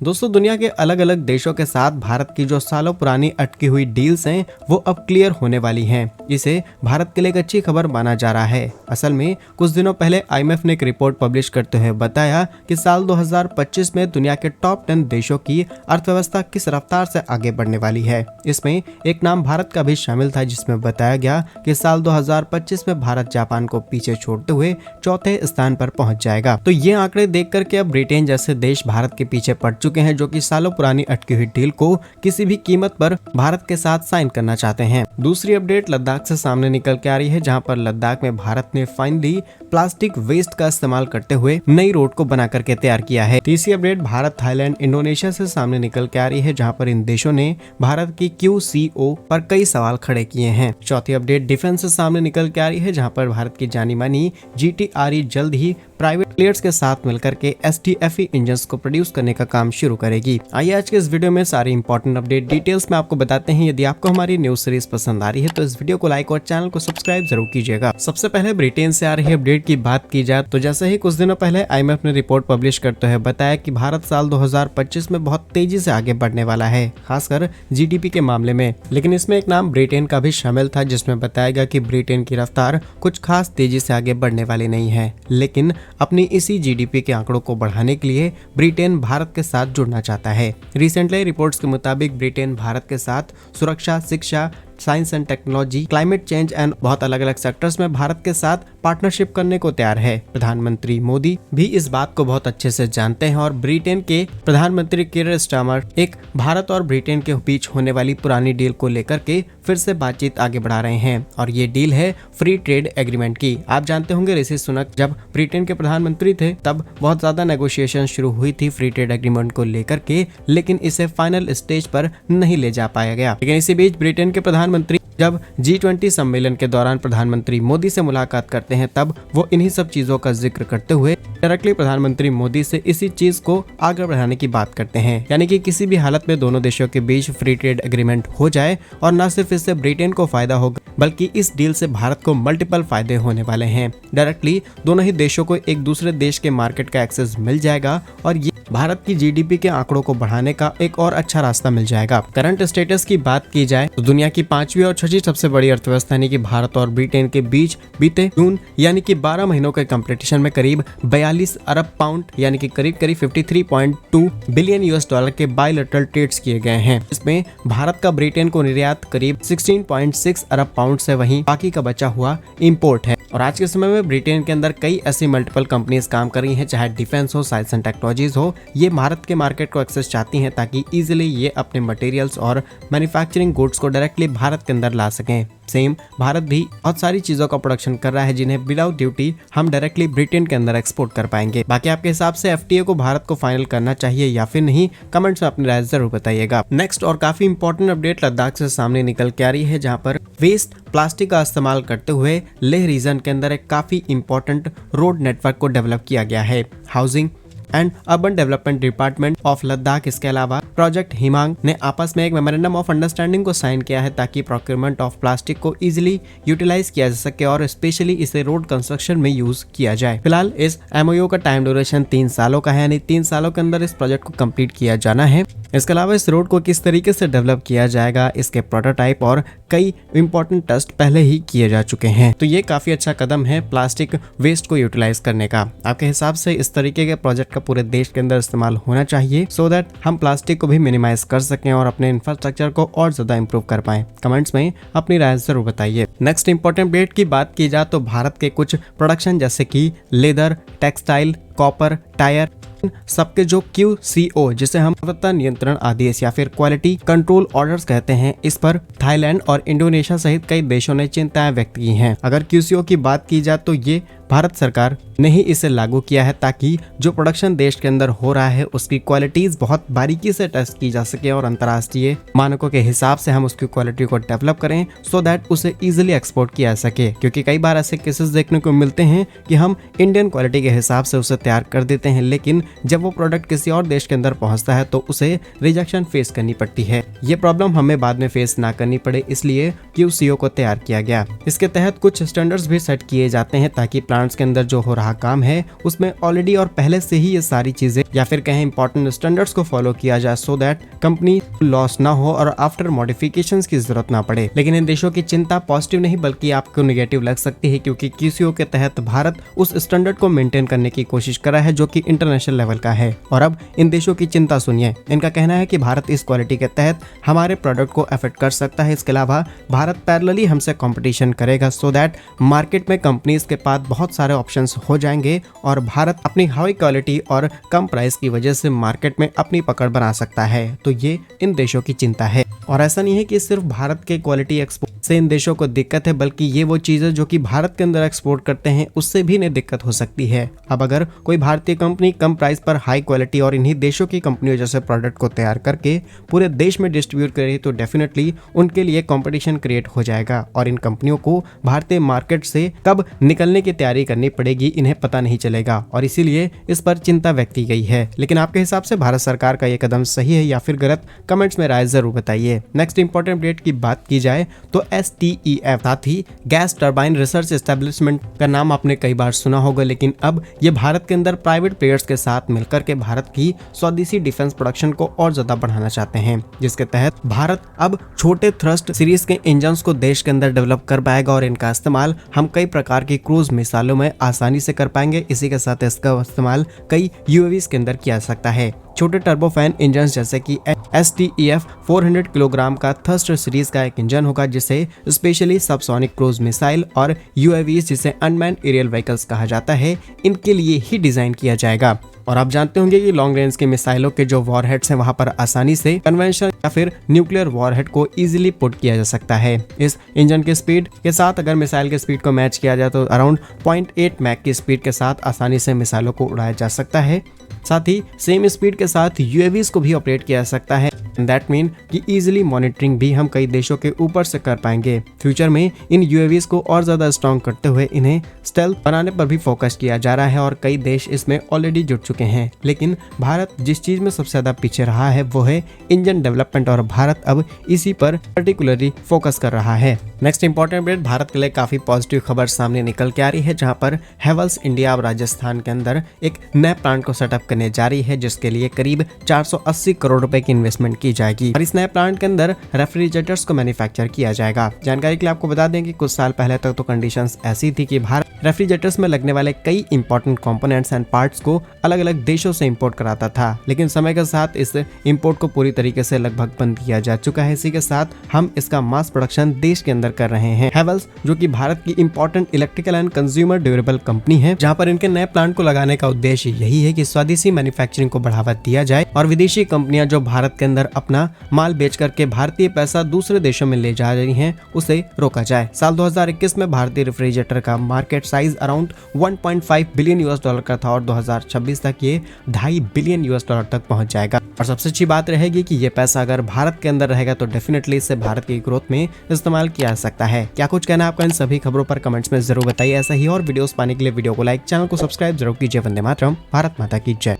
दोस्तों, दुनिया के अलग अलग देशों के साथ भारत की जो सालों पुरानी अटकी हुई डील्स हैं वो अब क्लियर होने वाली हैं। इसे भारत के लिए एक अच्छी खबर माना जा रहा है। असल में कुछ दिनों पहले IMF ने एक रिपोर्ट पब्लिश करते हुए बताया कि साल 2025 में दुनिया के टॉप 10 देशों की अर्थव्यवस्था किस रफ्तार से आगे बढ़ने वाली है। इसमें एक नाम भारत का भी शामिल था, जिसमें बताया गया कि साल 2025 में भारत जापान को पीछे छोड़ते हुए चौथे स्थान पर पहुंच जाएगा। तो ये आंकड़े देख करके अब ब्रिटेन जैसे देश भारत के पीछे पड़ चुके हैं, जो कि सालों पुरानी अटकी हुई डील को किसी भी कीमत पर भारत के साथ साइन करना चाहते हैं। दूसरी अपडेट लद्दाख से सामने निकल के आ रही है, जहां पर लद्दाख में भारत ने फाइनली प्लास्टिक वेस्ट का इस्तेमाल करते हुए नई रोड को बना करके तैयार किया है। तीसरी अपडेट भारत, थाईलैंड, इंडोनेशिया से सामने निकल के आ रही है, जहां पर इन देशों ने भारत की QCO पर कई सवाल खड़े किए हैं। चौथी अपडेट डिफेंस से सामने निकल के आ रही है, जहां पर भारत की जानी मानी GTRE जल्द ही प्राइवेट प्लेयर्स के साथ मिलकर के STFE इंजन्स को प्रोड्यूस करने का काम शुरू करेगी। आइए आज के इस वीडियो में सारी इंपॉर्टेंट अपडेट डिटेल्स में आपको बताते हैं। यदि आपको हमारी न्यूज सीरीज पसंद आ रही है तो इस वीडियो को लाइक और चैनल को सब्सक्राइब जरूर कीजिएगा। सबसे पहले ब्रिटेन से आ रही अपडेट की बात की जाए तो जैसे ही कुछ दिनों पहले IMF ने रिपोर्ट पब्लिश करते हुए बताया कि भारत साल 2025 में बहुत तेजी से आगे बढ़ने वाला है, खासकर GDP के मामले में। लेकिन इसमें एक नाम ब्रिटेन का भी शामिल था, जिसमें बताया गया कि ब्रिटेन की रफ्तार कुछ खास तेजी से आगे बढ़ने वाली नहीं है, लेकिन अपनी इसी GDP के आंकड़ों को बढ़ाने के लिए ब्रिटेन भारत के साथ जुड़ना चाहता है। रिसेंटली रिपोर्ट्स के मुताबिक ब्रिटेन भारत के साथ सुरक्षा, शिक्षा, science and technology, climate change and बहुत अलग अलग सेक्टर्स में भारत के साथ पार्टनरशिप करने को तैयार है। प्रधानमंत्री मोदी भी इस बात को बहुत अच्छे से जानते हैं और ब्रिटेन के प्रधानमंत्री कीर स्टारमर एक भारत और ब्रिटेन के बीच होने वाली पुरानी डील को लेकर के फिर से बातचीत आगे बढ़ा रहे हैं और ये डील है फ्री ट्रेड एग्रीमेंट की। आप जानते होंगे ऋषि सुनक जब ब्रिटेन के प्रधानमंत्री थे तब बहुत ज्यादा नेगोशिएशन शुरू हुई थी फ्री ट्रेड एग्रीमेंट को लेकर के, लेकिन इसे फाइनल स्टेज पर नहीं ले जा पाया गया। लेकिन इसी बीच ब्रिटेन के प्रधानमंत्री जब G20 सम्मेलन के दौरान प्रधानमंत्री मोदी से मुलाकात करते हैं तब वो इन्हीं सब चीजों का जिक्र करते हुए डायरेक्टली प्रधानमंत्री मोदी से इसी चीज को आगे बढ़ाने की बात करते हैं, यानी कि किसी भी हालत में दोनों देशों के बीच फ्री ट्रेड एग्रीमेंट हो जाए और न सिर्फ इससे ब्रिटेन को फायदा होगा बल्कि इस डील से भारत को मल्टीपल फायदे होने वाले हैं। डायरेक्टली दोनों ही देशों को एक दूसरे देश के मार्केट का एक्सेस मिल जाएगा और ये भारत की GDP के आंकड़ों को बढ़ाने का एक और अच्छा रास्ता मिल जाएगा। करंट स्टेटस की बात की जाए तो दुनिया की 5वीं और 6वीं सबसे बड़ी अर्थव्यवस्था यानी कि भारत और ब्रिटेन के बीच बीते जून यानी कि 12 महीनों के कंपटीशन में करीब 42 अरब पाउंड यानी कि करीब 53.2 बिलियन US के बायलैटरल ट्रेड्स किए गए हैं। इसमें भारत का ब्रिटेन को निर्यात करीब 16.6 अरब पाउंड से वहीं बाकी का बचा हुआ इंपोर्ट है। और आज के समय में ब्रिटेन के अंदर कई ऐसी मल्टीपल कंपनीज काम कर रही हैं, चाहे डिफेंस हो, साइंस एंड टेक्नोलॉजीज हो, ये भारत के मार्केट को एक्सेस चाहती हैं ताकि इजीली ये अपने मटेरियल्स और मैन्युफैक्चरिंग गुड्स को डायरेक्टली भारत के अंदर ला सकें। सेम भारत भी बहुत सारी चीजों का प्रोडक्शन कर रहा है जिन्हें विदाउट ड्यूटी हम डायरेक्टली ब्रिटेन के अंदर एक्सपोर्ट कर पाएंगे। बाकी आपके हिसाब से FTA को भारत को फाइनल करना चाहिए या फिर नहीं, कमेंट्स में अपनी राय जरूर बताइएगा। नेक्स्ट और काफी इंपॉर्टेंट अपडेट लद्दाख से सामने निकल के आ रही है, जहां पर वेस्ट प्लास्टिक का इस्तेमाल करते हुए लेह रीजन के अंदर एक काफी इंपॉर्टेंट रोड नेटवर्क को डेवलप किया गया है। Housing and urban development department of Ladakh, इसके अलावा प्रोजेक्ट हिमांग ने आपस में एक मेमोरेंडम ऑफ अंडरस्टैंडिंग को साइन किया है ताकि प्रोक्योरमेंट ऑफ प्लास्टिक को इजीली यूटिलाइज किया जा सके और स्पेशली इसे रोड कंस्ट्रक्शन में यूज किया जाए। फिलहाल इस MOU का टाइम ड्यूरेशन 3 सालों का है, यानी 3 सालों के अंदर इस प्रोजेक्ट को कंप्लीट किया जाना है। इसके अलावा इस रोड को किस तरीके से डेवलप किया जाएगा, इसके प्रोटोटाइप और कई इंपॉर्टेंट टेस्ट पहले ही किए जा चुके हैं। तो ये काफी अच्छा कदम है प्लास्टिक वेस्ट को यूटिलाइज करने का। आपके हिसाब से इस तरीके के प्रोजेक्ट का पूरे देश के अंदर इस्तेमाल होना चाहिए सो दैट हम प्लास्टिक को भी मिनिमाइज कर सकें और अपने इंफ्रास्ट्रक्चर को और ज्यादा इंप्रूव कर पाएं। कमेंट्स में अपनी राय जरूर बताइए। नेक्स्ट इंपॉर्टेंट अपडेट की बात की जाए तो भारत के कुछ प्रोडक्शन जैसे कि लेदर, टेक्सटाइल, कॉपर, टायर सबके जो QCO जिसे हम गुणवत्ता नियंत्रण आदेश या फिर क्वालिटी कंट्रोल ऑर्डर्स कहते हैं, इस पर थाईलैंड और इंडोनेशिया सहित कई देशों ने चिंताएं व्यक्त की हैं। अगर QCO की बात की जाए तो ये भारत सरकार ने ही इसे लागू किया है ताकि जो प्रोडक्शन देश के अंदर हो रहा है उसकी क्वालिटीज बहुत बारीकी से टेस्ट की जा सके और अंतर्राष्ट्रीय मानकों के हिसाब से हम उसकी क्वालिटी को डेवलप करें सो दैट उसे इजीली एक्सपोर्ट किया जा सके। क्योंकि कई बार ऐसे केसेस देखने को मिलते हैं कि हम इंडियन क्वालिटी के हिसाब से उसे तैयार कर देते हैं लेकिन जब वो प्रोडक्ट किसी और देश के अंदर पहुंचता है तो उसे रिजेक्शन फेस करनी पड़ती है। ये प्रॉब्लम हमें बाद में फेस ना करनी पड़े, इसलिए QCO को तैयार किया गया। इसके तहत कुछ स्टैंडर्ड्स भी सेट किए जाते हैं ताकि प्लांट्स के अंदर जो हो रहा काम है उसमें ऑलरेडी और पहले से ही ये सारी चीजें या फिर कहें इंपॉर्टेंट स्टैंडर्ड्स को फॉलो किया जाए, सो दैट कंपनी लॉस ना हो और आफ्टर मॉडिफिकेशंस की जरूरत ना पड़े। लेकिन इन देशों की चिंता पॉजिटिव नहीं बल्कि आपको नेगेटिव लग सकती है, क्योंकि QCO के तहत भारत उस स्टैंडर्ड को मेंटेन करने की कोशिश कर रहा है जो कि इंटरनेशनल लेवल का है। और अब इन देशों की चिंता सुनिए। इनका कहना है कि भारत इस क्वालिटी के तहत हमारे प्रोडक्ट को अफेक्ट कर सकता है। इसके अलावा भारत पैरेलली हमसे कंपटीशन करेगा, सो दैट मार्केट में कंपनीज के पास बहुत सारे ऑप्शंस हो जाएंगे और भारत अपनी हाई क्वालिटी और कम प्राइस की वजह से मार्केट में अपनी पकड़ बना सकता है। तो ये इन देशों की चिंता है। और ऐसा नहीं है कि सिर्फ भारत के क्वालिटी एक्सपोर्ट से इन देशों को दिक्कत है, बल्कि ये वो चीजें जो कि भारत के अंदर एक्सपोर्ट करते हैं उससे भी इन्हें दिक्कत हो सकती है। अब अगर कोई भारतीय कंपनी कम प्राइस पर हाई क्वालिटी और इन्हीं देशों की कंपनियों जैसे प्रोडक्ट को तैयार करके पूरे देश में डिस्ट्रीब्यूट करे तो डेफिनेटली उनके लिए कंपटीशन क्रिएट हो जाएगा और इन कंपनियों को भारतीय मार्केट से कब निकलने की तैयारी करनी पड़ेगी इन्हें पता नहीं चलेगा, और इसीलिए इस पर चिंता व्यक्त की गई है। लेकिन आपके हिसाब से भारत सरकार का यह कदम सही है या फिर गलत, कमेंट्स में राय जरूर बताइए। नेक्स्ट इंपॉर्टेंट अपडेट की बात की जाए तो STEF साथ ही गैस टरबाइन रिसर्च एस्टेब्लिशमेंट का नाम आपने कई बार सुना होगा, लेकिन अब ये भारत के अंदर प्राइवेट प्लेयर्स के साथ मिलकर के भारत की स्वदेशी डिफेंस प्रोडक्शन को और ज्यादा बढ़ाना चाहते हैं, जिसके तहत भारत अब छोटे थ्रस्ट सीरीज के इंजन्स को देश के अंदर डेवलप कर पाएगा और इनका इस्तेमाल हम कई प्रकार की क्रूज मिसाइलों में आसानी से कर पाएंगे। इसी के साथ इसका इस्तेमाल कई UAVs के अंदर किया जा सकता है। छोटे टर्बोफैन इंजन जैसे कि STEF 400 किलोग्राम का थर्स्ट सीरीज का एक इंजन होगा, जिसे स्पेशली सबसोनिक क्रूज मिसाइल और UAVs जिसे अनमैन्ड एरियल व्हीकल्स कहा जाता है इनके लिए ही डिजाइन किया जाएगा। और आप जानते होंगे कि लॉन्ग रेंज की मिसाइलों के जो वॉरहेड्स हैं वहां पर आसानी से कन्वेंशनल या फिर न्यूक्लियर वॉरहेड को इजीली पुट किया जा सकता है। इस इंजन की स्पीड के साथ अगर मिसाइल के स्पीड को मैच किया जाए तो अराउंड 0.8 मैक की स्पीड के साथ आसानी से मिसाइलों को उड़ाया जा सकता है। साथ ही सेम स्पीड के साथ UAVs को भी ऑपरेट किया जा सकता है। दैट मीन कि इजीली मॉनिटरिंग भी हम कई देशों के ऊपर से कर पाएंगे। फ्यूचर में इन UAVs को और ज्यादा स्ट्रॉन्ग करते हुए इन्हें स्टेल्थ बनाने पर भी फोकस किया जा रहा है और कई देश इसमें ऑलरेडी जुट चुके हैं। लेकिन भारत जिस चीज में सबसे ज्यादा पीछे रहा है वो है इंजन डेवलपमेंट और भारत अब इसी पर पर्टिकुलरली फोकस कर रहा है। नेक्स्ट इंपॉर्टेंट अपडेट भारत के लिए काफी पॉजिटिव खबर सामने निकल के आ रही है, जहां पर हेवल्स इंडिया अब राजस्थान के अंदर एक नए प्लांट को सेटअप करने जा रही है, जिसके लिए करीब 480 करोड़ रुपए की इन्वेस्टमेंट की जाएगी और इस नए प्लांट के अंदर रेफ्रिजरेटर्स को मैन्युफैक्चर किया जाएगा। जानकारी के लिए आपको बता दें कि कुछ साल पहले तक तो कंडीशंस ऐसी थी कि भारत रेफ्रिजरेटर्स में लगने वाले कई इंपॉर्टेंट कंपोनेंट्स एंड पार्ट्स को अलग अलग देशों से इंपोर्ट कराता था, लेकिन समय के साथ इस इंपोर्ट को पूरी तरीके से लगभग बंद किया जा चुका है। इसी के साथ हम इसका मास प्रोडक्शन देश के अंदर कर रहे हैं। हेवल्स जो कि भारत की important electrical and consumer durable company है, जहां पर इनके नए प्लांट को लगाने का उद्देश्य यही है कि स्वदेशी मैन्युफैक्चरिंग को बढ़ावा दिया जाए और विदेशी कंपनियां जो भारत के अंदर अपना माल बेच करके भारतीय पैसा दूसरे देशों में ले जा रही हैं उसे रोका जाए। साल 2021 में भारतीय रेफ्रिजरेटर का market size around 1.5 billion US dollar का था और 2026 तक ये 2.5 बिलियन US डॉलर तक पहुंच जाएगा। और सबसे अच्छी बात रहेगी कि ये पैसा अगर भारत के अंदर रहेगा तो डेफिनेटली इससे भारत की ग्रोथ में इस्तेमाल किया जा सकता है। क्या कुछ कहना है आपका इन सभी खबरों पर कमेंट्स में जरूर बताइए। ऐसा ही और वीडियोस पाने के लिए वीडियो को लाइक, चैनल को सब्सक्राइब जरूर कीजिए। वंदे मातरम, भारत माता की जय।